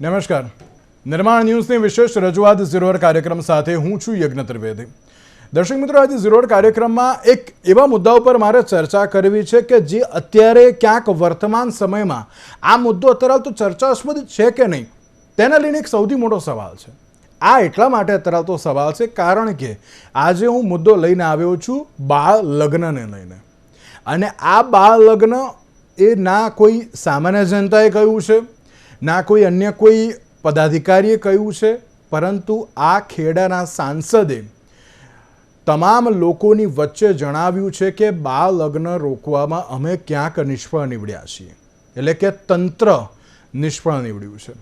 નમસ્કાર. નિર્માણ ન્યૂઝની વિશેષ રજૂઆત ઝીરો અવર કાર્યક્રમ સાથે હું છું યજ્ઞ ત્રિવેદી. દર્શક મિત્રો, આજે ઝીરો અવર કાર્યક્રમમાં એક એવા મુદ્દા ઉપર મારે ચર્ચા કરવી છે કે જે અત્યારે ક્યાંક વર્તમાન સમયમાં આ મુદ્દો અત્યારે તો ચર્ચાસ્પદ છે કે નહીં તેને લઈને એક સૌથી મોટો સવાલ છે. આ એટલા માટે અત્યારે તો સવાલ છે કારણ કે આજે હું મુદ્દો લઈને આવ્યો છું બાળ લગ્નને લઈને. અને આ બાળ લગ્ન એ ના કોઈ સામાન્ય જનતાએ કહ્યું છે, ના કોઈ અન્ય કોઈ પદાધિકારીએ કહ્યું છે, પરંતુ આ ખેડાના સાંસદે તમામ લોકોની વચ્ચે જણાવ્યું છે કે બાળ લગ્ન રોકવામાં અમે ક્યાંક નિષ્ફળ નીવડ્યા છીએ, એટલે કે તંત્ર નિષ્ફળ નીવડ્યું છે.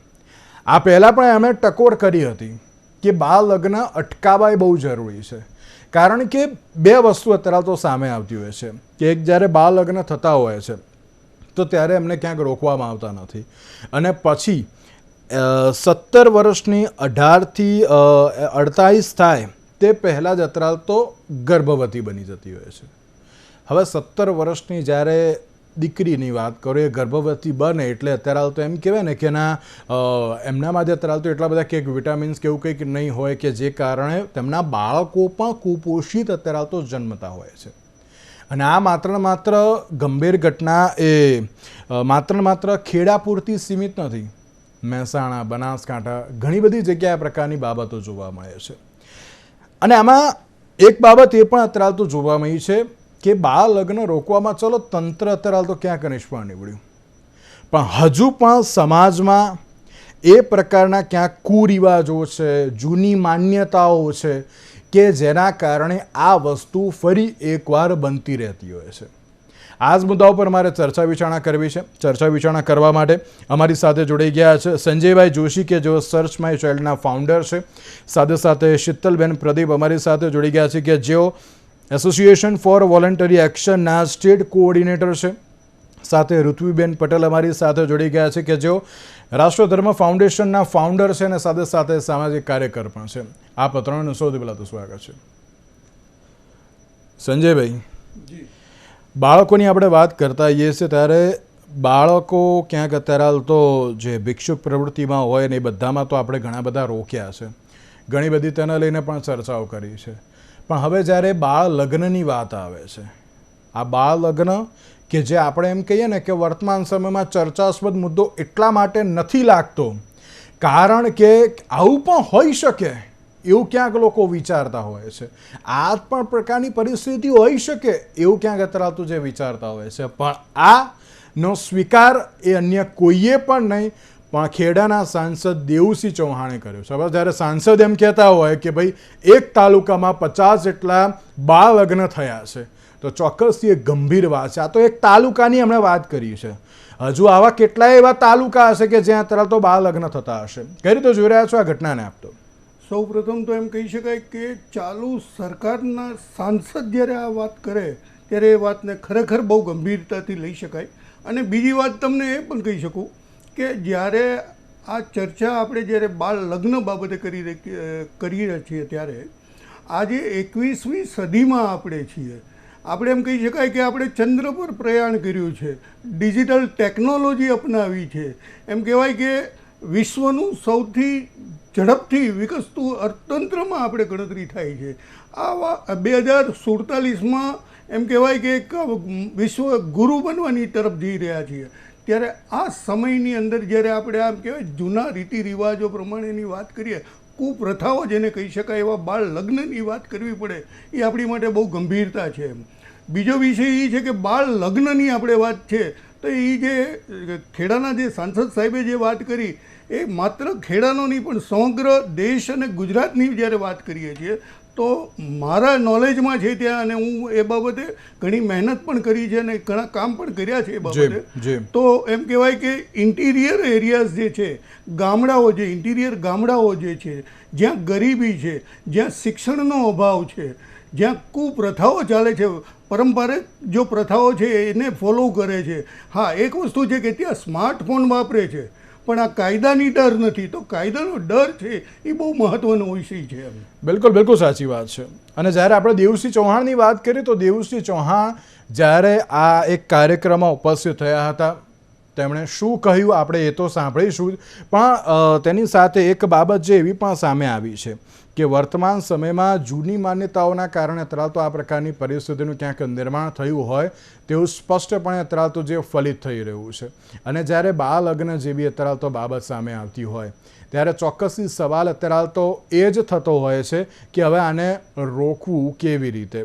આ પહેલાં પણ અમે ટકોર કરી હતી કે બાળ લગ્ન અટકાવવા એ બહુ જરૂરી છે, કારણ કે બે વસ્તુ અત્યારે તો સામે આવતી હોય છે કે એક જ્યારે બાળ લગ્ન થતા હોય છે તો ત્યારે એમને ક્યાંક રોકવામાં આવતા નથી, અને પછી 17 વર્ષની 18થી 48 થાય તે પહેલાં જ અત્યારે તો ગર્ભવતી બની જતી હોય છે. હવે 17 વર્ષની જ્યારે દીકરીની વાત કરો, એ ગર્ભવતી બને એટલે અત્યારે તો એમ કહેવાય ને કે એમનામાં જ અત્યારે તો એટલા બધા કંઈક વિટામિન્સ કે એવું કંઈક નહીં હોય કે જે કારણે તેમના બાળકો પણ કુપોષિત અત્યારે તો જન્મતા હોય છે. અને આ માત્ર ગંભીર ઘટના એ માત્ર ખેડા પૂરતી સીમિત નથી. મહેસાણા, બનાસકાંઠા, ઘણી બધી જગ્યાએ આ પ્રકારની બાબતો જોવા મળે છે. અને આમાં એક બાબત એ પણ અત્યારે તો જોવા મળી છે કે બાળ લગ્ન રોકવામાં ચલો તંત્ર અત્યારે તો ક્યાંક નિષ્ફળ નીવડ્યું, પણ હજુ પણ સમાજમાં એ પ્રકારના ક્યાંક કુરિવાજો છે, જૂની માન્યતાઓ છે કે જેના કારણે આ વસ્તુ ફરી એકવાર બનતી રહેતી હોય છે. આ જ મુદ્દા ઉપર મારે ચર્ચા વિચારણા કરવી છે. ચર્ચા વિચારણા કરવા માટે અમારી સાથે જોડાઈ ગયા છે સંજયભાઈ જોશી કે જેઓ સર્ચ માય ચાઇલ્ડના ફાઉન્ડર છે. સાથે શીતલબેન પ્રદીપ અમારી સાથે જોડી ગયા છે કે જેઓ એસોસિએશન ફોર વોલન્ટરી એક્શનના સ્ટેટ કોઓર્ડિનેટર છે. સાથે ઋત્વીબેન પટેલ અમારી સાથે જોડી ગયા છે કે જેઓ રાષ્ટ્રધર્મ ફાઉન્ડેશનના ફાઉન્ડર છે અને સાથે સામાજિક કાર્યકર પણ છે. આ ત્રણનું સૌથી પહેલાં તો સ્વાગત છે. સંજયભાઈ, બાળકોની આપણે વાત કરતા હોઈએ છીએ ત્યારે બાળકો ક્યાંક અત્યારે તો જે ભિક્ષુક પ્રવૃત્તિમાં હોય ને એ બધામાં તો આપણે ઘણા બધા રોક્યા છે, ઘણી બધી તેને લઈને પણ ચર્ચાઓ કરી છે. પણ હવે જ્યારે બાળ લગ્નની વાત આવે છે, આ બાળ લગ્ન કે જે આપણે એમ કહીએ ને કે વર્તમાન સમયમાં ચર્ચાસ્પદ મુદ્દો એટલા માટે નથી લાગતો કારણ કે આવું પણ હોઈ શકે એવું ક્યાંક લોકો વિચારતા હોય છે. આ પણ પ્રકારની પરિસ્થિતિ હોઈ શકે એવું ક્યાંક અત્યારે જે વિચારતા હોય છે, પણ આનો સ્વીકાર એ અન્ય કોઈએ પણ નહીં, પણ ખેડાના સાંસદ દેવુસિંહ ચૌહાણે કર્યો છે. હવે જ્યારે સાંસદ એમ કહેતા હોય કે ભાઈ એક તાલુકામાં 50 જેટલા બાળ લગ્ન થયા છે તો ચોક્કસથી એક ગંભીર વાત છે. આ તો એક તાલુકાની હમણાં વાત કરી છે, હજુ આવા કેટલાય એવા તાલુકા હશે કે જ્યાં અત્યારે તો બાળ લગ્ન થતા હશે. કઈ રીતે જોઈ રહ્યા છો આ ઘટનાને આપ? તો સૌ પ્રથમ તો એમ કહી શકાય કે ચાલુ સરકારના સાંસદ જ્યારે આ વાત કરે ત્યારે એ વાતને ખરેખર બહુ ગંભીરતાથી લઈ શકાય. અને બીજી વાત તમને એ પણ કહી શકું કે જ્યારે આ ચર્ચા આપણે જ્યારે બાળ લગ્ન બાબતે કરી રહ્યા છીએ ત્યારે આજે 21મી સદીમાં આપણે છીએ. આપણે એમ કહી શકાય કે આપણે ચંદ્ર પર પ્રયાણ કર્યું છે, ડિજિટલ ટેકનોલોજી અપનાવી છે. એમ કહેવાય કે વિશ્વનું સૌથી ઝડપથી વિકસતું અર્થતંત્રમાં આપણે ગણતરી થાય છે. આ 2047માં એમ કહેવાય કે એક વિશ્વ ગુરુ બનવાની તરફ જઈ રહ્યા છીએ. ત્યારે આ સમયની અંદર જ્યારે આપણે આમ કહેવાય જૂના રીતિ રિવાજો પ્રમાણેની વાત કરીએ, કુપ્રથાઓ જેને કહી શકાય એવા બાળ લગ્નની વાત કરવી પડે એ આપણી માટે બહુ ગંભીરતા છે. બીજો વિષય એ છે કે બાળ લગ્નની આપણે વાત છે તો એ જે ખેડાના જે સાંસદ સાહેબે જે વાત કરી એ માત્ર ખેડાનો નહીં પણ સમગ્ર દેશ અને ગુજરાતની જ્યારે વાત કરીએ છીએ તો મારા નોલેજમાં છે ત્યાં, અને હું એ બાબતે ઘણી મહેનત પણ કરી છે અને ઘણા કામ પણ કર્યા છે એ બાબતે. તો એમ કહેવાય કે ઇન્ટિરિયર એરિયાઝ જે છે, ગામડાઓ જે ઇન્ટિરિયર ગામડાઓ જે છે, જ્યાં ગરીબી છે, જ્યાં શિક્ષણનો અભાવ છે, જ્યાં કુપ્રથાઓ ચાલે છે, પરંપરાગત જો પ્રથાઓ છે એને ફોલો કરે છે. હા, એક વસ્તુ છે કે ત્યાં સ્માર્ટફોન વાપરે છે પણ આ કાયદાની ડર નથી. તો કાયદાનો ડર છે એ બહુ મહત્વનો વિષય છે. બિલકુલ સાચી વાત છે. અને જ્યારે આપણે દેવુસિંહ ચૌહાણની વાત કરીએ તો દેવુસિંહ ચૌહાણ જ્યારે આ એક કાર્યક્રમમાં ઉપસ્થિત થયા હતા તેમણે શું કહ્યું આપણે એ તો સાંભળીશું, પણ તેની સાથે એક બાબત જે એવી પણ સામે આવી છે કે વર્તમાન સમયમાં જૂની માન્યતાઓના કારણે અત્યારે તો આ પ્રકારની પરિસ્થિતિનું ક્યાંક નિર્માણ થયું હોય તેવું સ્પષ્ટપણે અત્યારે તો જે ફલિત થઈ રહ્યું છે. અને જ્યારે બાળ લગ્ન જેવી અત્યારે તો બાબત સામે આવતી હોય ત્યારે ચોક્કસથી સવાલ અત્યારે તો એ જ થતો હોય છે કે હવે આને રોકવું કેવી રીતે,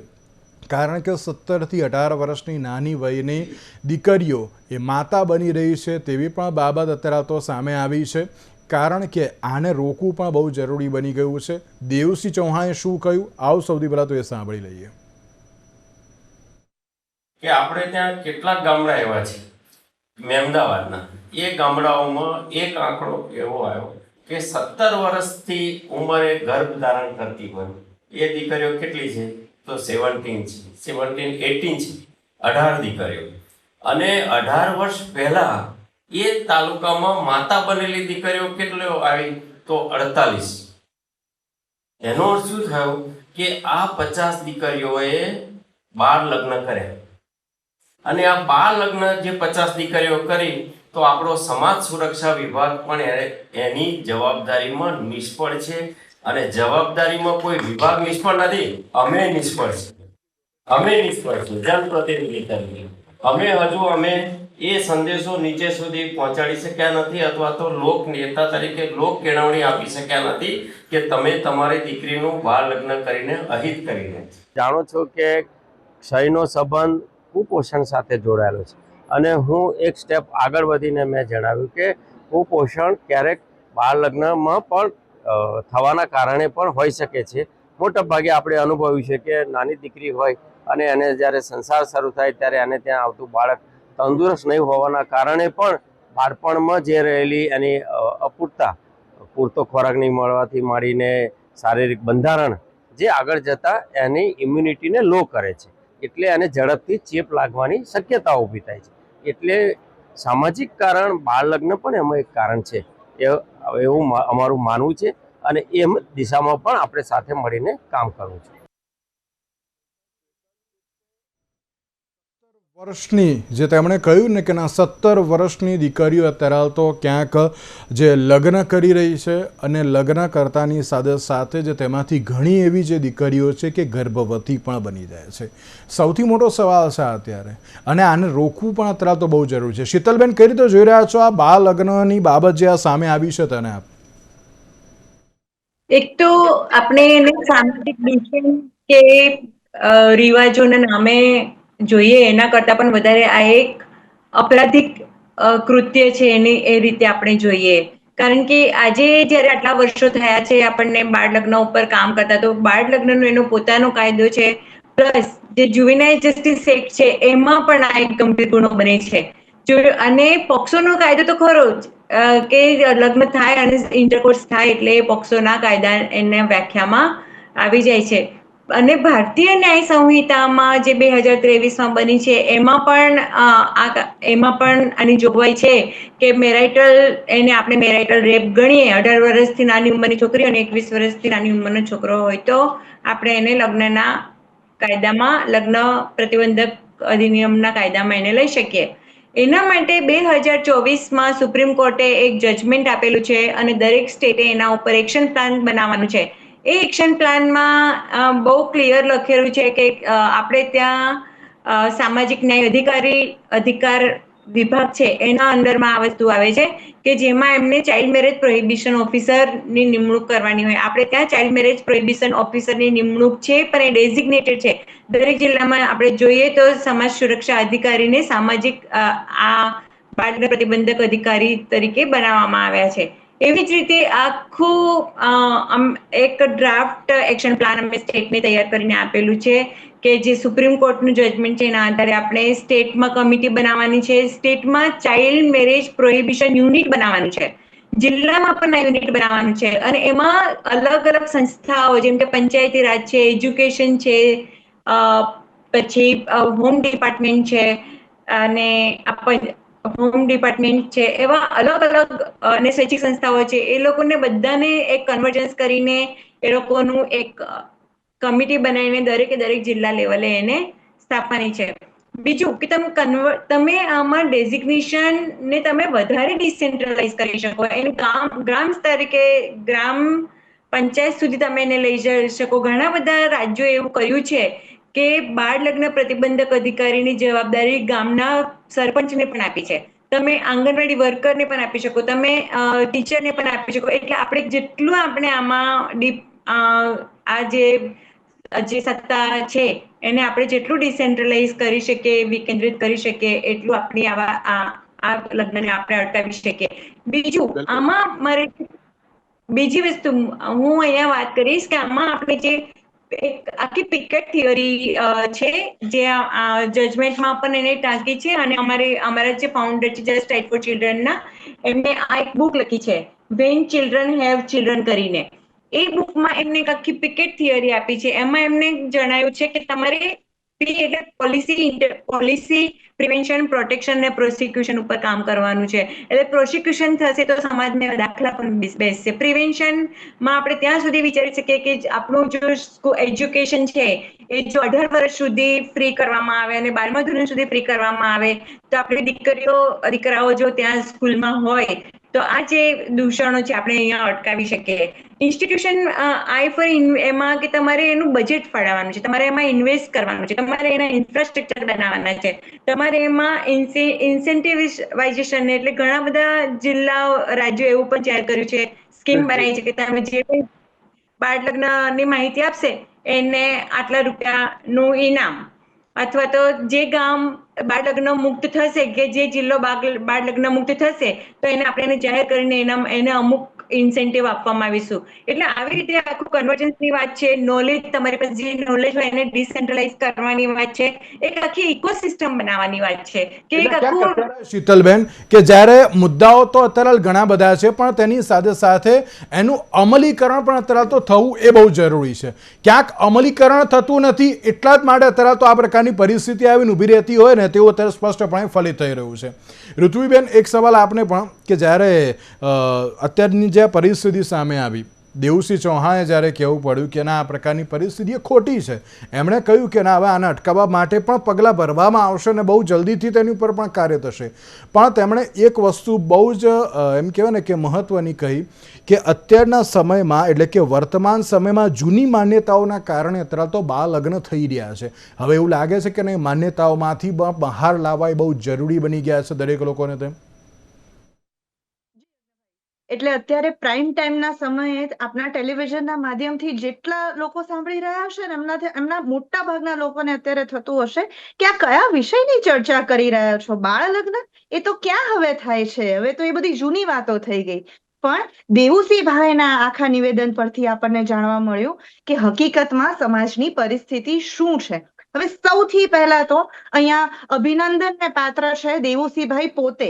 કારણ કે 17થી 18 વર્ષની નાની વયની દીકરીઓ એ માતા બની રહી છે તેવી પણ બાબત અત્યારે તો સામે આવી છે. કારણ કે આને રોકવું પણ બહુ જરૂરી બની ગયું છે. દેવસિંહ ચૌહાણે શું કહ્યું, આવો સૌથી પહેલાં તો એ સાંભળી લઈએ. કે આપણે ત્યાં કેટલાક ગામડા એવા છે અમદાવાદના, એ ગામડાઓમાં એક આંકડો એવો આવ્યો કે 17 વર્ષથી ઉંમરે ગર્ભ ધારણ કરતી હોય એ દીકરીઓ કેટલી છે તો 17 છે, 18 છે, 18 દીકરીઓ. અને 18 વર્ષ પહેલા એ તાલુકામાં માતા બનેલી દીકરીઓ કેટલી આવી તો 48. એનો અર્થ શું થયો કે આ 50 દીકરીઓએ બાળ લગ્ન કર્યા. અને આ બાળ લગ્ન જે 50 દીકરીઓ કરી તો આપણો સમાજ સુરક્ષા વિભાગ પણ એની જવાબદારીમાં નિષ્ફળ છે. અને જવાબદારીમાં કોઈ વિભાગ નિષ્ફળ નથી, અમે નિષ્ફળ છીએ. અમે નિષ્ફળ છીએ જનપ્રતિનિધિ તરીકે. અમે એ સંદેશો નીચે સુધી પહોંચાડી શક્યા નથી, અથવા તો લોક નેતા તરીકે લોક કેળવણી આપી શક્યા નથી કે તમે તમારી દીકરીનું બાળ લગ્ન કરીને અહિત કરીને. જાણો છો કે ક્ષયનો સંબંધ કુપોષણ સાથે જોડાયેલો છે. અને હું એક સ્ટેપ આગળ વધીને મેં જણાવ્યું કે કુપોષણ ક્યારેક બાળ લગ્નમાં પણ થવાના કારણે પણ હોઈ શકે છે. મોટા ભાગે આપણે અનુભવ્યું છે કે નાની દીકરી હોય અને એને જ્યારે સંસાર શરૂ થાય ત્યારે એને ત્યાં આવતું બાળક તંદુરસ્ત નહીં હોવાના કારણે પણ બાળપણમાં જે રહેલી એની પૂરતો ખોરાક નહીં મળવાથી માંડીને શારીરિક બંધારણ જે આગળ જતાં એની ઇમ્યુનિટીને લો કરે છે. એટલે એને ઝડપથી ચેપ લાગવાની શક્યતા ઊભી થાય છે. એટલે સામાજિક કારણ બાળ લગ્ન પણ એમાં એક કારણ છે એવું અમારું માનવું છે. અને એમ દિશામાં પણ આપણે સાથે મળીને કામ કરવું છે. વર્ષની જે તેમણે કહ્યું ને કે ના 17 વર્ષની દીકરીઓ અત્યારે તો ક્યાંક જે લગ્ન કરી રહી છે અને લગ્ન કરતાની સાથે સાથે જ તેમાંથી ઘણી એવી જે દીકરીઓ છે કે ગર્ભવતી પણ બની જાય છે. સૌથી મોટો સવાલ છે અત્યારે, અને આને રોકવું પણ અત્યારે તો બહુ જરૂરી છે. શીતલબેન, કઈ રીતે જોઈ રહ્યા છો આ બાળ લગ્નની બાબત જે આ સામે આવી છે તેને આપ? એક તો આપણે એને સામાજિક દૂષણ કે રિવાજોના નામે જોઈએ એના કરતાં પણ વધારે આ એક અપરાધિક કૃત્ય છે એની એ રીતે આપણે જોઈએ. કારણ કે આજે જ્યારે આટલા વર્ષો થયા છે આપણને બાળ લગ્ન ઉપર કામ કરતા, તો બાળ લગ્નનો એનો પોતાનો કાયદો છે, પ્લસ જે જુવેનાઇલ જસ્ટિસ એક્ટ છે એમાં પણ આ એક ગંભીર ગુનો બને છે. અને પોક્સોનો કાયદો તો ખરો જ કે લગ્ન થાય અને ઇન્ટરકોર્સ થાય એટલે પોક્સોના કાયદા એના વ્યાખ્યામાં આવી જાય છે. અને ભારતીય ન્યાય સંહિતામાં જે 2023માં બની છે એમાં પણ આની જોગવાઈ છે કે આપણે મેરાઇટલ રેપ ગણીએ. 18 વર્ષથી નાની ઉંમરની છોકરી અને 21 વર્ષથી નાની ઉંમરનો છોકરો હોય તો આપણે એને લગ્ન પ્રતિબંધક અધિનિયમના કાયદામાં એને લઈ શકીએ. એના માટે 2024માં સુપ્રીમ કોર્ટે એક જજમેન્ટ આપેલું છે અને દરેક સ્ટેટે એના ઉપર એક્શન પ્લાન બનાવવાનું છે. એ એક્શન પ્લાનમાં બહુ ક્લિયર લખેલું છે કે આપણે ત્યાં સામાજિક ન્યાય અધિકાર વિભાગ છે એના અંદરમાં આ વસ્તુ આવે છે કે જેમાં એમને ચાઇલ્ડ મેરેજ પ્રોહિબિશન ઓફિસરની નિમણૂક કરવાની હોય. આપણે ત્યાં ચાઇલ્ડ મેરેજ પ્રોહિબિશન ઓફિસરની નિમણૂક છે, પણ એ ડેઝિગ્નેટેડ છે. દરેક જિલ્લામાં આપણે જોઈએ તો સમાજ સુરક્ષા અધિકારીને બાળ પ્રતિબંધક અધિકારી તરીકે બનાવવામાં આવ્યા છે. એવી જ રીતે આખું એક ડ્રાફ્ટ એક્શન પ્લાન અમે સ્ટેટને તૈયાર કરીને આપેલું છે કે જે સુપ્રીમ કોર્ટનું જજમેન્ટ છે એના આધારે આપણે સ્ટેટમાં કમિટી બનાવવાની છે, સ્ટેટમાં ચાઇલ્ડ મેરેજ પ્રોહિબિશન યુનિટ બનાવવાનું છે, જિલ્લામાં પણ આ યુનિટ બનાવવાનું છે. અને એમાં અલગ અલગ સંસ્થાઓ જેમ કે પંચાયતી રાજ છે, એજ્યુકેશન છે, પછી હોમ ડિપાર્ટમેન્ટ છે એવા અલગ અલગ અને સ્વૈચ્છિક સંસ્થાઓ છે, એ લોકોને બધાને એક કન્વર્જન્સ કરીને એ લોકોનું એક કમિટી બનાવીને દરેક જિલ્લા લેવલે એને સ્થાપવાની છે. બીજું કે તમે આમાં ડેઝિગ્નેશન ને તમે વધારે ડિસેન્ટ્રલાઇઝ કરી શકો, એને ગ્રામ સ્તરે કે ગ્રામ પંચાયત સુધી તમે એને લઈ જઈ શકો. ઘણા બધા રાજ્યોએ એવું કર્યું છે કે બાળ લગ્ન પ્રતિબંધક અધિકારીની જવાબદારી ગામના સરપંચને પણ આપી છે. તમે આંગણવાડી વર્કરને પણ આપી શકો, તમે ટીચરને પણ આપી શકો. એટલે આપણે જેટલું આપણે આમાં આ જે સત્તા છે એને આપણે જેટલું ડિસેન્ટ્રલાઇઝ કરી શકીએ, વિકેન્દ્રિત કરી શકીએ, એટલું આપણી આ લગ્નને આપણે અટકાવી શકીએ. બીજું આમાં મારે બીજી વસ્તુ હું અહીંયા વાત કરીશ કે આમાં આપણે જે એક આખી પિકેટ થિયરી છે જે જજમેન્ટમાં પણ એને ટાંકી છે, અને અમારા જે ફાઉન્ડર છે જસ્ટ રાઇટ ફોર ચિલ્ડ્રનના, એમને આ એક બુક લખી છે વેન ચિલ્ડ્રન હેવ ચિલ્ડ્રન કરીને. એ બુકમાં એમને એક આખી પિકેટ થિયરી આપી છે. એમાં એમને જણાવ્યું છે કે તમારે પોલિસી પ્રિવેન્શન, પ્રોટેક્શન અને પ્રોસિક્યુશન ઉપર કામ કરવાનું છે. એટલે પ્રોસિક્યુશન થશે તો સમાજને દાખલા પણ બેસશે. પ્રિવેન્શનમાં આપણે ત્યાં સુધી વિચારી શકીએ કે આપણું જો એજ્યુકેશન છે એ જો 18 વર્ષ સુધી ફ્રી કરવામાં આવે અને 12મા ધોરણ સુધી ફ્રી કરવામાં આવે તો આપણી દીકરાઓ જો ત્યાં સ્કૂલમાં હોય તો આ જે દૂષણો છે આપણે અહીંયા અટકાવી શકીએ. ઇન્સ્ટિટ્યુશન એમાં કે તમારે એનું બજેટ ફાળવવાનું છે, તમારે એમાં ઇન્વેસ્ટ કરવાનું છે, તમારે એના ઇન્ફ્રાસ્ટ્રક્ચર બનાવવાના છે, તમારે એમાં ઇન્સેન્ટિવાઇઝેશન એટલે ઘણા બધા જિલ્લાઓ, રાજ્યો એવું પણ જાહેર કર્યું છે, સ્કીમ બનાવી છે કે તમે જે બાળ લગ્નની માહિતી આપશે એને આટલા રૂપિયાનું ઇનામ, અથવા તો જે ગામ બાળ લગ્ન મુક્ત થશે કે જે જિલ્લો બાળ લગ્ન મુક્ત થશે તો આપણે એને જાહેર કરીને એને અમુક ઇન્સેન્ટિવ આપવામાં આવીશું. એટલે આવી રીતે આખું કન્વર્જન્સની વાત છે. નોલેજ, તમારી પાસે જે નોલેજ હોય એને ડિસેન્ટ્રલાઇઝ કરવાની વાત છે. એક આખી ઇકોસિસ્ટમ બનાવવાની વાત છે કે એક આખું શીતલબેન, કે જ્યારે મુદ્દાઓ તો અત્યારે ઘણા બધા છે પણ તેની સાથે સાથે એનું અમલીકરણ પણ અત્યારે તો થવું એ બહુ જરૂરી છે. ક્યાંક અમલીકરણ થતું નથી, એટલા જ માટે અત્યારે તો આ પ્રકારની પરિસ્થિતિ આવીને ઊભી રહેતી હોય ને તેવું અત્યારે સ્પષ્ટપણે ફલિત થઈ રહ્યું છે. ઋત્વિબેન, એક સવાલ આપને પણ કે જ્યારે અત્યારની જે પરિસ્થિતિ સામે આવી, દેવુસિંહ ચૌહાણે જ્યારે કહેવું પડ્યું કે ના આ પ્રકારની પરિસ્થિતિ એ ખોટી છે, એમણે કહ્યું કે ના હવે આને અટકાવવા માટે પણ પગલાં ભરવામાં આવશે અને બહુ જલ્દીથી તેની ઉપર પણ કાર્ય થશે. પણ તેમણે એક વસ્તુ બહુ જ એમ કહેવાય ને કે મહત્ત્વની કહી કે અત્યારના સમયમાં, એટલે કે વર્તમાન સમયમાં જૂની માન્યતાઓના કારણે અત્યારે તો બાળ લગ્ન થઈ રહ્યા છે. હવે એવું લાગે છે કે નહીં માન્યતાઓમાંથી બહાર લાવવા એ બહુ જરૂરી બની ગયા છે દરેક લોકોને તેમ? એટલે અત્યારે પ્રાઇમ ટાઈમના સમયે આપણા ટેલિવિઝનના માધ્યમથી જેટલા લોકો સાંભળી રહ્યા હશે ને એમના મોટા ભાગના લોકોને અત્યારે થતું હશે કે આ કયા વિષયની ચર્ચા કરી રહ્યા છો? બાળ લગ્ન એ તો ક્યાં હવે થાય છે? હવે તો એ બધી જૂની વાતો થઈ ગઈ. પણ દેવુસિંહભાઈના આખા નિવેદન પરથી આપણને જાણવા મળ્યું કે હકીકતમાં સમાજની પરિસ્થિતિ શું છે. હવે સૌથી પહેલા તો અહીંયા અભિનંદનને પાત્ર છે દેવુસિંહભાઈ પોતે,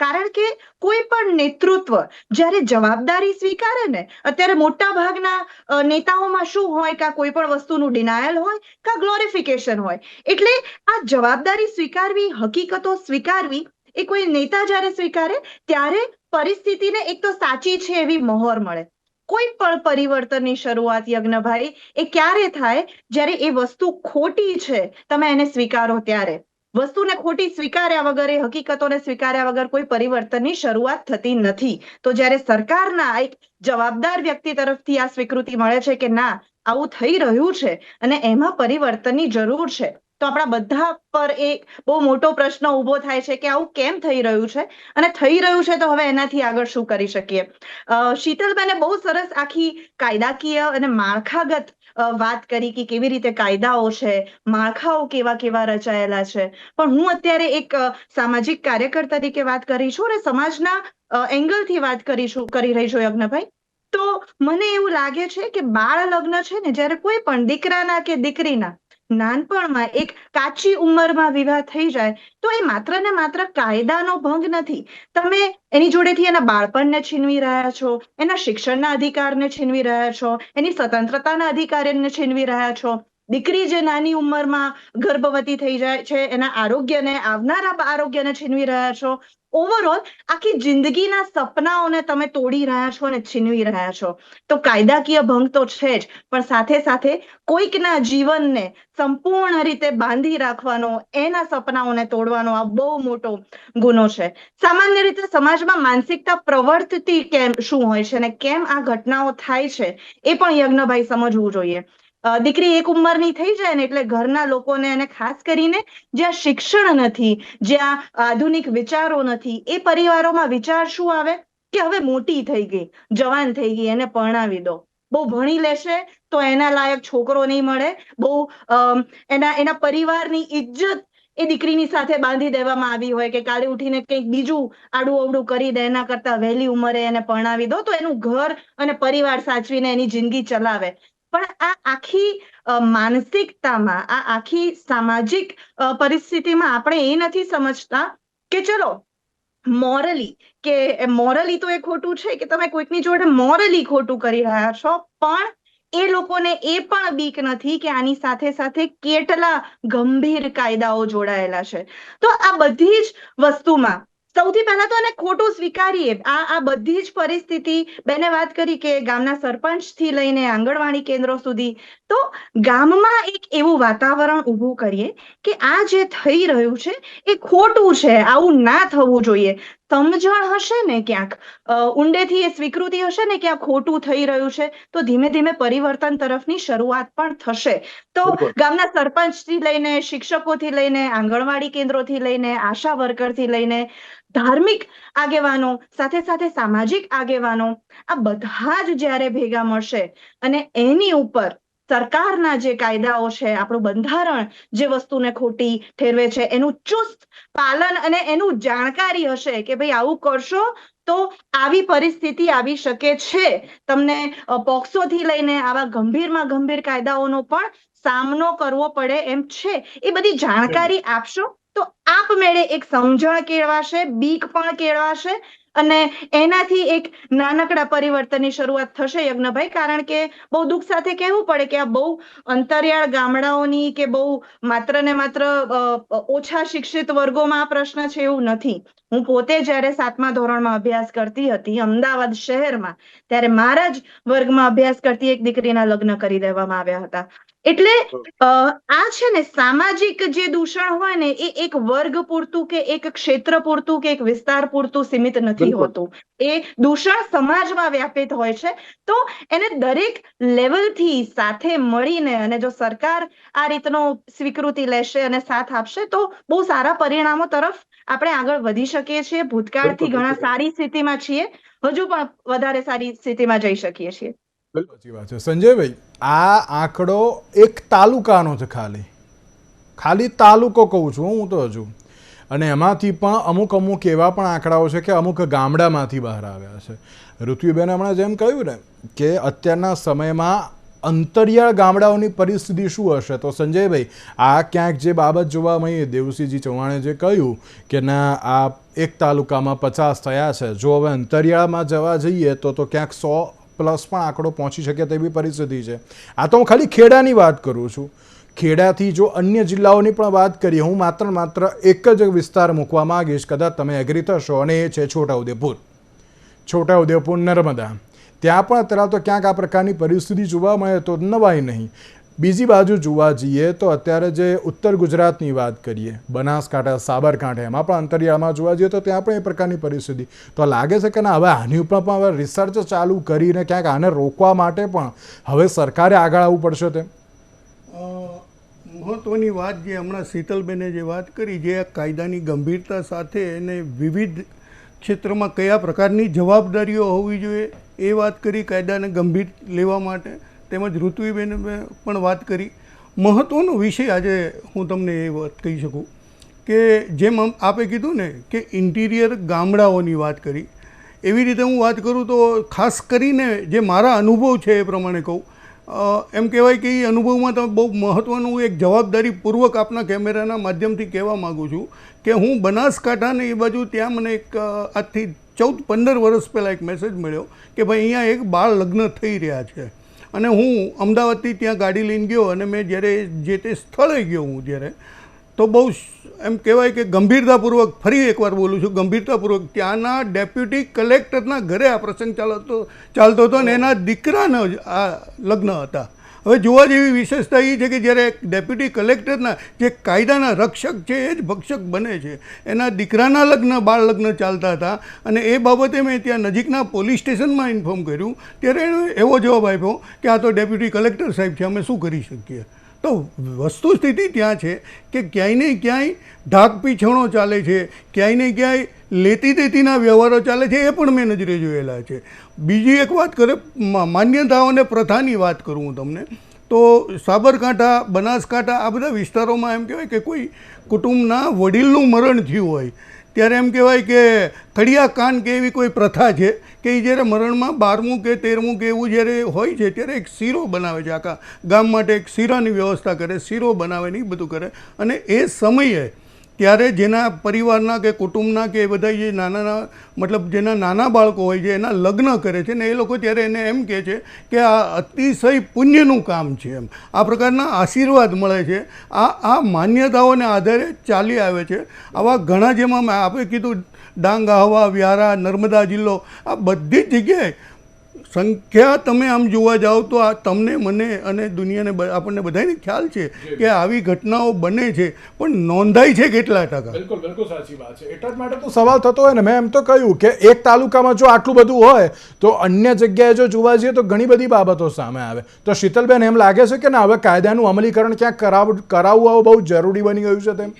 કારણ કે કોઈ પણ નેતૃત્વ જ્યારે જવાબદારી સ્વીકારે ને, અત્યારે મોટા ભાગના નેતાઓમાં શું હોય કે કોઈ પણ વસ્તુનું ડિનાયલ હોય કે ગ્લોરિફિકેશન હોય. એટલે આ જવાબદારી સ્વીકારવી, હકીકતો સ્વીકારવી એ કોઈ નેતા જ્યારે સ્વીકારે ત્યારે પરિસ્થિતિને એક તો સાચી છે એવી મહોર મળે. કોઈ પણ પરિવર્તનની શરૂઆત, યજ્ઞભાઈ, એ ક્યારે થાય? જ્યારે એ વસ્તુ ખોટી છે તમે એને સ્વીકારો ત્યારે. વસ્તુને ખોટી સ્વીકાર્યા વગર, એ હકીકતોને સ્વીકાર્યા વગર કોઈ પરિવર્તનની શરૂઆત થતી નથી. તો જ્યારે સરકારના એક જવાબદાર વ્યક્તિ તરફથી આ સ્વીકૃતિ મળે છે કે ના આવું થઈ રહ્યું છે અને એમાં પરિવર્તનની જરૂર છે, તો આપણા બધા પર એક બહુ મોટો પ્રશ્ન ઊભો થાય છે કે આવું કેમ થઈ રહ્યું છે અને થઈ રહ્યું છે તો હવે એનાથી આગળ શું કરી શકીએ. શીતલબેને બહુ સરસ આખી કાયદાકીય અને માળખાગત વાત કરી કે કેવી રીતે કાયદાઓ છે, માળખાઓ કેવા કેવા રચાયેલા છે. પણ હું અત્યારે એક સામાજિક કાર્યકર તરીકે વાત કરી છું અને સમાજના એંગલથી વાત કરી રહી છું યજ્ઞભાઈ. તો મને એવું લાગે છે કે બાળ લગ્ન છે ને, જ્યારે કોઈ પણ દીકરાના કે દીકરીના નાનપણમાં એક કાચી ઉંમરમાં વિવાહ થઈ જાય તો એ માત્ર ને માત્ર કાયદાનો ભંગ નથી. તમે એની જોડેથી એના બાળપણને છીનવી રહ્યા છો, એના શિક્ષણના અધિકારને છીનવી રહ્યા છો, એની સ્વતંત્રતાના અધિકારને છીનવી રહ્યા છો. દીકરી જે નાની ઉંમરમાં ગર્ભવતી થઈ જાય છે, એના આરોગ્યને, આવનારા આરોગ્યને છીનવી રહ્યા છો. ઓવરઓલ આખી જિંદગીના સપનાઓને તમે તોડી રહ્યા છો અને છીનવી રહ્યા છો. તો કાયદાકીય ભંગ તો છે જ, પણ સાથે સાથે કોઈકના જીવનને સંપૂર્ણ રીતે બાંધી રાખવાનો, એના સપનાઓને તોડવાનો આ બહુ મોટો ગુનો છે. સામાન્ય રીતે સમાજમાં માનસિકતા પ્રવર્તતી કેમ શું હોય છે અને કેમ આ ઘટનાઓ થાય છે એ પણ યજ્ઞભાઈ સમજવું જોઈએ. દીકરી એક ઉંમરની થઈ જાય ને એટલે ઘરના લોકોને, અને ખાસ કરીને જ્યાં શિક્ષણ નથી, જ્યાં આધુનિક વિચારો નથી, એ પરિવારોમાં વિચાર શું આવે કે હવે મોટી થઈ ગઈ, જવાન થઈ ગઈ, એને પરણાવી દો. બહુ ભણી લેશે તો એના લાયક છોકરો નહીં મળે, બહુ એના પરિવારની ઇજ્જત એ દીકરીની સાથે બાંધી દેવામાં આવી હોય કે કાલે ઉઠીને કંઈક બીજું આડું અવડું કરી દે, એના કરતા વહેલી ઉંમરે એને પરણાવી દો તો એનું ઘર અને પરિવાર સાચવીને એની જિંદગી ચલાવે. પણ આ આખી માનસિકતામાં, આ આખી સામાજિક પરિસ્થિતિમાં આપણે એ નથી સમજતા કે ચલો મોરલી તો એ ખોટું છે કે તમે કોઈકની જોડે મોરલી ખોટું કરી રહ્યા છો, પણ એ લોકોને એ પણ બીક નથી કે આની સાથે સાથે કેટલા ગંભીર કાયદાઓ જોડાયેલા છે. તો આ બધી જ વસ્તુમાં સૌથી પહેલા તો એને ખોટું સ્વીકારીએ. આ બધી જ પરિસ્થિતિ, બેને વાત કરી કે ગામના સરપંચ થી લઈને આંગણવાડી કેન્દ્રો સુધી, તો ગામમાં એક એવું વાતાવરણ ઊભું કરીએ કે આ જે થઈ રહ્યું છે એ ખોટું છે, આવું ના થવું જોઈએ. સમજણ હશે ને ક્યાંક, ઊંડેથી એ સ્વીકૃતિ હશે ને કે આ ખોટું થઈ રહ્યું છે, તો ધીમે ધીમે પરિવર્તન તરફની શરૂઆત પણ થશે. તો ગામના સરપંચથી લઈને, શિક્ષકોથી લઈને, આંગણવાડી કેન્દ્રોથી લઈને, આશા વર્કરથી લઈને, ધાર્મિક આગેવાનો, સાથે સાથે સામાજિક આગેવાનો, આ બધા જ જ્યારે ભેગા મળશે અને એની ઉપર સરકારના જે કાયદાઓ છે, આપણું બંધારણ જે વસ્તુને ખોટી ઠેરવે છે, એનું ચુસ્ત પાલન અને એનું જાણકારી હશે કે ભાઈ આવું કરશો તો આવી પરિસ્થિતિ આવી શકે છે, તમને પોક્સો થી લઈને આવા ગંભીરમાં ગંભીર કાયદાઓનો પણ સામનો કરવો પડે એમ છે, એ બધી જાણકારી આપશો તો આપમેળે એક સમજણ કેળવાશે, બીક પણ કેળવાશે અને એનાથી એક નાનકડા પરિવર્તનની શરૂઆત થશે યજ્ઞભાઈ. કારણ કે બહુ દુઃખ સાથે કહેવું પડે કે આ બહુ અંતરિયાળ ગામડાઓની કે બહુ માત્ર ને માત્ર ઓછા શિક્ષિત વર્ગોમાં આ પ્રશ્ન છે એવું નથી. હું પોતે જ્યારે 7મા ધોરણમાં અભ્યાસ કરતી હતી અમદાવાદ શહેરમાં, ત્યારે મારા જ વર્ગમાં અભ્યાસ કરતી એક દીકરીના લગ્ન કરી દેવામાં આવ્યા હતા. એટલે આ છે ને, સામાજિક જે દૂષણ હોય ને એ એક વર્ગ પૂરતું કે એક ક્ષેત્ર પૂરતું કે એક વિસ્તાર પૂરતું સીમિત નથી હોતું. એ દૂષણ સમાજમાં વ્યાપિત હોય છે. તો એને દરેક લેવલથી સાથે મળીને, અને જો સરકાર આ રીતનો સ્વીકૃતિ લેશે અને સાથ આપશે તો બહુ સારા પરિણામો તરફ આપણે આગળ વધી શકીએ છીએ. ભૂતકાળથી ઘણા સારી સ્થિતિમાં છીએ, હજુ પણ વધારે સારી સ્થિતિમાં જઈ શકીએ છીએ. સાચી વાત છે સંજયભાઈ. આ આંકડો એક તાલુકાનો છે, ખાલી તાલુકો કહું છું હું તો હજુ, અને એમાંથી પણ અમુક એવા પણ આંકડાઓ છે કે અમુક ગામડામાંથી બહાર આવ્યા છે. ઋત્વિબેને હમણાં જેમ કહ્યું ને કે અત્યારના સમયમાં અંતરિયાળ ગામડાઓની પરિસ્થિતિ શું હશે, તો સંજયભાઈ આ ક્યાંક જે બાબત જોવા મળી, દેવસિંહજી ચૌહાણે જે કહ્યું કે ના આ એક તાલુકામાં 50 થયા છે, જો હવે અંતરિયાળમાં જવા જઈએ તો ક્યાંક 100+ પણ આંકડો પહોંચી શકે તેવી પરિસ્થિતિ છે. આ તો હું ખાલી ખેડાની વાત કરું છું. ખેડાથી જો અન્ય જિલ્લાઓની પણ વાત કરીએ, હું માત્ર એક જ વિસ્તાર મૂકવા માંગીશ, કદાચ તમે એગ્રી થશો, અને એ છે છોટાઉદેપુર નર્મદા. ત્યાં પણ અત્યારે તો ક્યાંક આ પ્રકારની પરિસ્થિતિ જોવા મળે તો નવાઈ નહીં. બીજી બાજુ જોવા જઈએ તો અત્યારે જે ઉત્તર ગુજરાતની વાત કરીએ, બનાસકાંઠા, સાબરકાંઠા, એમાં પણ અંતરિયાળમાં જોવા જઈએ તો ત્યાં પણ એ પ્રકારની પરિસ્થિતિ. તો લાગે છે કે ના હવે આની ઉપર પણ હવે રિસર્ચ ચાલુ કરીને ક્યાંક આને રોકવા માટે પણ હવે સરકારે આગળ આવવું પડશે. તેમ મહત્વની વાત જે હમણાં શીતલબેને જે વાત કરી, જે કાયદાની ગંભીરતા સાથે એને વિવિધ ક્ષેત્રમાં કયા પ્રકારની જવાબદારીઓ હોવી જોઈએ એ વાત કરી, કાયદાને ગંભીર લેવા માટે. તેમજ ઋત્વિબેને પણ વાત કરી. મહત્ત્વનો વિષય આજે હું તમને એ વાત કહી શકું કે જેમ આપે કીધું ને કે ઇન્ટિરિયર ગામડાઓની વાત કરી, એવી રીતે હું વાત કરું તો ખાસ કરીને જે મારા અનુભવ છે એ પ્રમાણે કહું, એમ કહેવાય કે એ અનુભવમાં તમે બહુ મહત્ત્વનું એક જવાબદારીપૂર્વક આપના કેમેરાના માધ્યમથી કહેવા માગું છું કે હું બનાસકાંઠાને એ બાજુ, ત્યાં મને એક આજથી 14-15 વર્ષ પહેલાં એક મેસેજ મળ્યો કે ભાઈ અહીંયા એક બાળ લગ્ન થઈ રહ્યા છે. અને હું અમદાવાદથી ત્યાં ગાડી લઈને ગયો અને મેં જ્યારે જે તે સ્થળે ગયો હું જ્યારે, તો બહુ એમ કહેવાય કે ગંભીરતાપૂર્વક, ફરી એકવાર બોલું છું, ગંભીરતાપૂર્વક ત્યાંના ડેપ્યુટી કલેક્ટરના ઘરે આ પ્રસંગ ચાલતો હતો અને એના દીકરાના આ લગ્ન હતા. હવે જોવા જેવી વિશેષતા એ છે કે જ્યારે ડેપ્યુટી કલેક્ટરના જે કાયદાના રક્ષક છે એ જ ભક્ષક બને છે, એના દીકરાના લગ્ન, બાળ લગ્ન ચાલતા હતા અને એ બાબતે મેં ત્યાં નજીકના પોલીસ સ્ટેશનમાં ઇન્ફોર્મ કર્યું ત્યારે એણે એવો જવાબ આપ્યો કે આ તો ડેપ્યુટી કલેક્ટર સાહેબ છે, અમે શું કરી શકીએ. તો વસ્તુ સ્થિતિ ત્યાં છે કે ક્યાંય ને ક્યાંય ઢાક પીછણો ચાલે છે, ક્યાંય ને ક્યાંય લેતી દેતીના વ્યવહારો ચાલે છે, એ પણ મેં નજરે જોયેલા છે. બીજી એક વાત કરે, માન્યતાઓ અને પ્રથાની વાત કરું હું તમને, તો સાબરકાંઠા, બનાસકાંઠા આ બધા વિસ્તારોમાં એમ કહેવાય કે કોઈ કુટુંબના વડીલનું મરણ થયું હોય ત્યારે એમ કહેવાય કે કડિયા કાન કે એવી કોઈ પ્રથા છે કે એ જ્યારે મરણમાં 12મું કે 13મું કે એવું જ્યારે હોય છે ત્યારે એક શીરો બનાવે છે, આખા ગામ માટે એક શીરાની વ્યવસ્થા કરે, શીરો બનાવે ને એ બધું કરે. અને એ સમયે ત્યારે જેના પરિવારના કે કુટુંબના કે એ બધા જે નાના મતલબ જેના નાના બાળકો હોય છે એના લગ્ન કરે છે ને એ લોકો ત્યારે એને એમ કહે છે કે આ અતિશય પુણ્યનું કામ છે, એમ આ પ્રકારના આશીર્વાદ મળે છે. આ માન્યતાઓને આધારે ચાલી આવે છે. આવા ઘણા, જેમાં મેં આપણે કીધું ડાંગ, આહવા, વ્યારા, નર્મદા જિલ્લો, આ બધી જ જગ્યાએ સંખ્યા તમે આમ જોવા જાઓ તો આ તમને, મને અને દુનિયાને, આપણને બધાને ખ્યાલ છે કે આવી ઘટનાઓ બને છે, પણ નોંધાય છે કેટલા ટકા? બિલકુલ બિલકુલ સાચી વાત છે. એટલા જ માટે તો સવાલ થતો હોય ને, મેં એમ તો કહ્યું કે એક તાલુકામાં જો આટલું બધું હોય તો અન્ય જગ્યાએ જો જોવા જઈએ તો ઘણી બધી બાબતો સામે આવે. તો શીતલબેન, એમ લાગે છે કે ના હવે કાયદાનું અમલીકરણ ક્યાંક કરાવવું બહુ જરૂરી બની ગયું છે તેમ?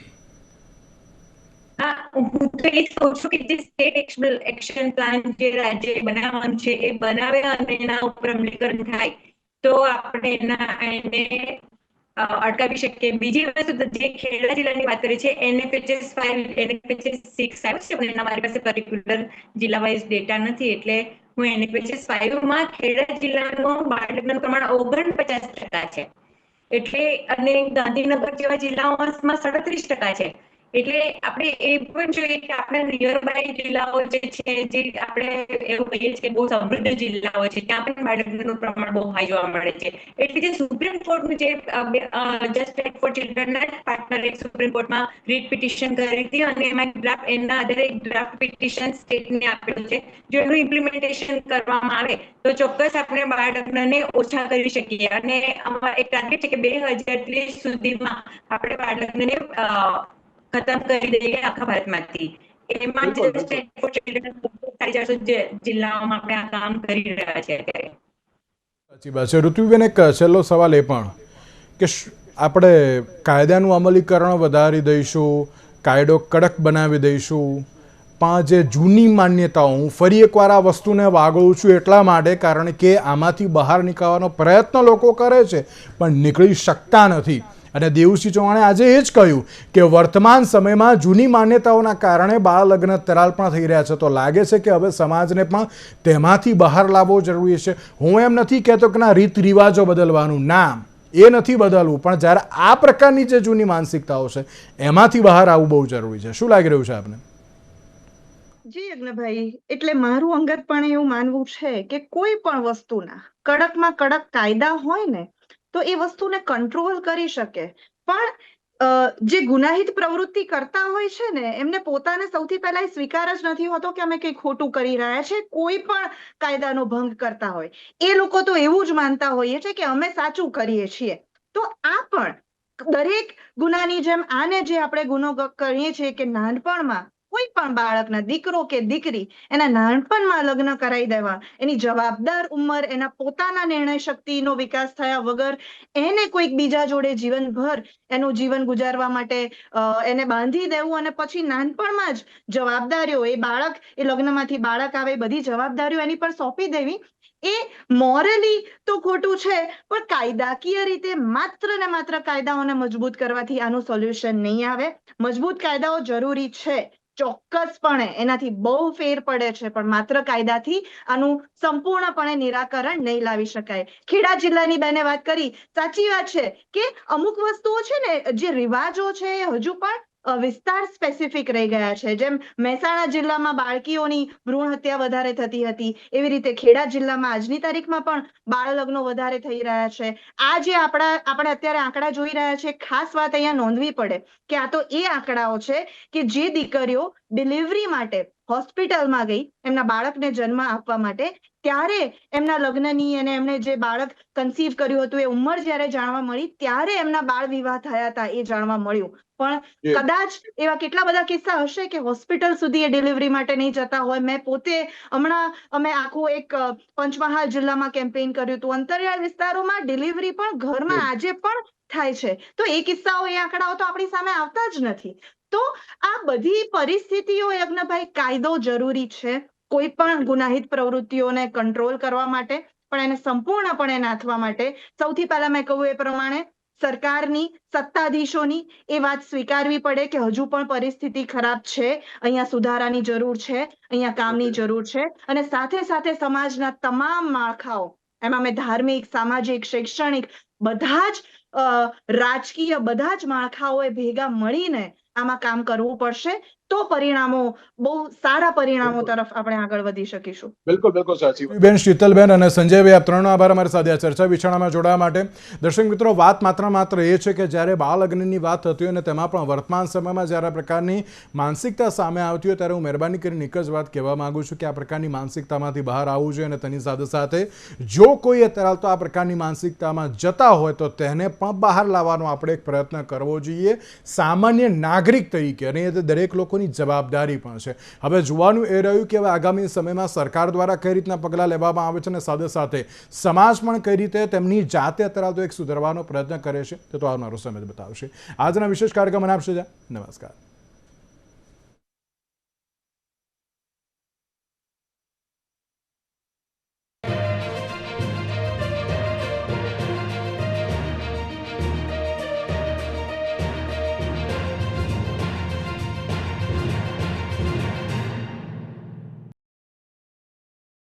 હું તો એ જ કહું છું કે જે સ્ટેટ એક્શન પ્લાન જે રાજ્ય બનાવવાનું છે એ બનાવે અને એના ઉપર અમલીકરણ થાય તો આપણે એને અટકાવી શકીએ. બીજી વસ્તુ, જે ખેડા જિલ્લાની વાત કરી છે, NFHS 5, NFHS 6 આવ્યું છે, પણ એના મારી પાસે પર્ટિક્યુલર જિલ્લા વાઇઝ ડેટા નથી, એટલે હું NFHS 5 માં ખેડા જિલ્લાનું બાળ લગ્નનું પ્રમાણ 49% છે, એટલે અને ગાંધીનગર જેવા જિલ્લાઓમાં 37% છે. એટલે આપણે એ પણ જોઈએ કે આપણા નિયર બાય જિલ્લાઓ જે છે, જે આપણે એવું કહીએ છીએ બહુ સમૃદ્ધ જિલ્લાઓ છે, ત્યાં પણ બાળ લગ્નનું પ્રમાણ બહુ હાઈ જોવા મળે છે. એટલે જે સુપ્રીમ કોર્ટનું જે જસ્ટ ફોર ચિલ્ડ્રનના પાર્ટનર એક સુપ્રીમ કોર્ટમાં રીટ પિટિશન કરી હતી અને એમાં એના આધારે એક ડ્રાફ્ટ પિટિશન સ્ટેટને આપેલું છે. જો એનું ઇમ્પ્લિમેન્ટેશન કરવામાં આવે તો ચોક્કસ આપણે બાળ લગ્નને ઓછા કરી શકીએ. અને એક ટાર્ગેટ છે કે 2030 સુધીમાં આપણે બાળ લગ્નને ખતમ કરી દઈએ આખા ભારતમાંથી. એમાં જિલ્લાઓમાં આપણે આ કામ કરી રહ્યા છે અત્યારે. સાચી વાત છે. ઋત્વિબેન, એક છેલ્લો સવાલ એ પણ કે આપણે કાયદાનું અમલીકરણ વધારી દઈશું, કાયદો કડક બનાવી દઈશું, પણ જે જૂની માન્યતાઓ, હું ફરી એકવાર આ વસ્તુને વાગોળું છું એટલા માટે કારણ કે આમાંથી બહાર નીકળવાનો પ્રયત્ન લોકો કરે છે પણ નીકળી શકતા નથી. અને દેવુસિંહ ચૌહાણે આજે એ જ કહ્યું કે વર્તમાન સમયમાં જૂની માન્યતાઓના કારણે બાળ લગ્ન તરાલ પણ થઈ રહ્યા છે. તો લાગે છે કે હવે સમાજને પણ તેમાંથી બહાર લાવવો જરૂરી છે. હું એમ નથી કહેતો કે ના રીત રિવાજો બદલવાનું, ના, એ નથી બદલવું, પણ જ્યારે આ પ્રકારની જે જૂની માનસિકતાઓ છે એમાંથી બહાર આવવું બહુ જરૂરી છે. શું લાગી રહ્યું છે આપને? જી યજ્ઞભાઈ, એટલે મારું અંગતપણે એવું માનવું છે કે કોઈ પણ વસ્તુના કડકમાં કડક કાયદા હોય ને તો એ વસ્તુને કંટ્રોલ કરી શકે, પણ જે ગુનાહિત પ્રવૃત્તિ કરતા હોય છે ને એમને પોતાને સૌથી પહેલા એ સ્વીકાર જ નથી હોતો કે અમે કંઈ ખોટું કરી રહ્યા છે. કોઈ પણ કાયદાનો ભંગ કરતા હોય એ લોકો તો એવું જ માનતા હોઈએ છે કે અમે સાચું કરીએ છીએ. તો આ પણ દરેક ગુનાની જેમ આને જે આપણે ગુનો કરીએ છીએ કે નાનપણમાં કોઈ પણ બાળકના, દીકરો કે દીકરી, એના નાનપણમાં લગ્ન કરાવી દેવા, એની જવાબદાર ઉંમર, એના પોતાના નિર્ણય શક્તિનો વિકાસ થયા વગર એને કોઈક બીજા જોડે જીવનભર એનું જીવન ગુજારવા માટે એને બાંધી દેવું અને પછી નાનપણમાં જ જવાબદારીઓ, એ બાળક, એ લગ્નમાંથી બાળક આવે, બધી જવાબદારીઓ એની પર સોંપી દેવી, એ મોરલી તો ખોટું છે, પણ કાયદાકીય રીતે માત્ર ને માત્ર કાયદાઓને મજબૂત કરવાથી આનું સોલ્યુશન નહીં આવે. મજબૂત કાયદાઓ જરૂરી છે, ચોક્કસપણે એનાથી બહુ ફેર પડે છે, પણ માત્ર કાયદાથી આનું સંપૂર્ણપણે નિરાકરણ નહીં લાવી શકાય. ખેડા જિલ્લાની બેને વાત કરી, સાચી વાત છે કે અમુક વસ્તુઓ છે ને, જે રિવાજો છે હજુ પણ વિસ્તાર સ્પેસિફિક રહી ગયા છે. જેમ મહેસાણા જિલ્લામાં બાળકીઓની ભ્રૂણ હત્યા વધારે થતી હતી, એવી રીતે ખેડા જિલ્લામાં આજની તારીખમાં પણ બાળ લગ્નો વધારે થઈ રહ્યા છે. આ જે આપણે અત્યારે આંકડા જોઈ રહ્યા છે, ખાસ વાત અહીંયા નોંધવી પડે કે આ તો એ આંકડાઓ છે કે જે દીકરીઓ ડિલિવરી માટે હોસ્પિટલમાં ગઈ એમના બાળકને જન્મ આપવા માટે, ત્યારે એમના લગ્નની અને એમને જે બાળક કન્સીવ કર્યું હતું એ ઉંમર જ્યારે જાણવા મળી, ત્યારે એમના બાળ વિવાહ થયા હતા એ જાણવા મળ્યું. પણ કદાચ એવા કેટલા બધા કિસ્સા હશે કે હોસ્પિટલ સુધી એ ડિલિવરી માટે નહીં જતા હોય. મેં પોતે હમણાં અમે આખું એક પંચમહાલ જિલ્લામાં કેમ્પેઇન કર્યું હતું. અંતરિયાળ વિસ્તારોમાં ડિલિવરી પણ ઘરમાં આજે પણ થાય છે. તો એ કિસ્સાઓ, એ આંકડાઓ તો આપણી સામે આવતા જ નથી. તો આ બધી પરિસ્થિતિઓ, યજ્ઞભાઈ, કાયદો જરૂરી છે કોઈ પણ ગુનાહિત પ્રવૃત્તિઓને કંટ્રોલ કરવા માટે, પણ એને સંપૂર્ણપણે નાથવા માટે સૌથી પહેલા મેં કહ્યું એ પ્રમાણે સરકારની, સત્તાધીશોની એ વાત સ્વીકારવી પડે કે હજુ પણ પરિસ્થિતિ ખરાબ છે, અહીંયા સુધારાની જરૂર છે, અહીંયા કામની જરૂર છે. અને સાથે સાથે સમાજના તમામ માળખાઓ, એમાં મેં ધાર્મિક, સામાજિક, શૈક્ષણિક, બધા જ રાજકીય બધા જ માળખાઓએ ભેગા મળીને આમાં કામ કરવું પડશે. તો પરિણામો, બહુ સારા પરિણામો તરફ આપણે આગળ વધી શકીશું. બિલકુલ બિલકુલ સાચી વાત. બેન, શીતલબેન અને સંજયભાઈ, આપ ત્રણનો આભાર અમારી સાથે આ ચર્ચા વિચારણામાં જોડાવા માટે. દર્શક મિત્રો, વાત માત્ર એ છે કે જ્યારે બાળ લગ્નની વાત થતી હોય અને તેમાં પણ વર્તમાન સમયમાં જ્યારે આ પ્રકારની માનસિકતા સામે આવતી હોય, ત્યારે હું મહેરબાની કરીને એક જ વાત કહેવા માંગુ છું કે આ પ્રકારની માનસિકતામાંથી બહાર આવવું જોઈએ. અને તેની સાથે સાથે જો કોઈ અત્યારે તો આ પ્રકારની માનસિકતામાં જતા હોય તો તેને પણ બહાર લાવવાનો આપણે એક પ્રયત્ન કરવો જોઈએ સામાન્ય નાગરિક તરીકે. અને એ દરેક લોકોની જવાબદારી પણ છે. હવે જોવાનું એ રહ્યું કે હવે આગામી સમયમાં સરકાર દ્વારા કઈ રીતના પગલાં લેવામાં આવે છે અને સાથે સાથે સમાજ પણ કઈ રીતે તેમની જાતે અત્યારે તો એક સુધારવાનો પ્રયત્ન કરે છે, તે તો આવનારો સમય બતાવશે. આજના વિશેષ કાર્યક્રમ આપશે. નમસ્કાર.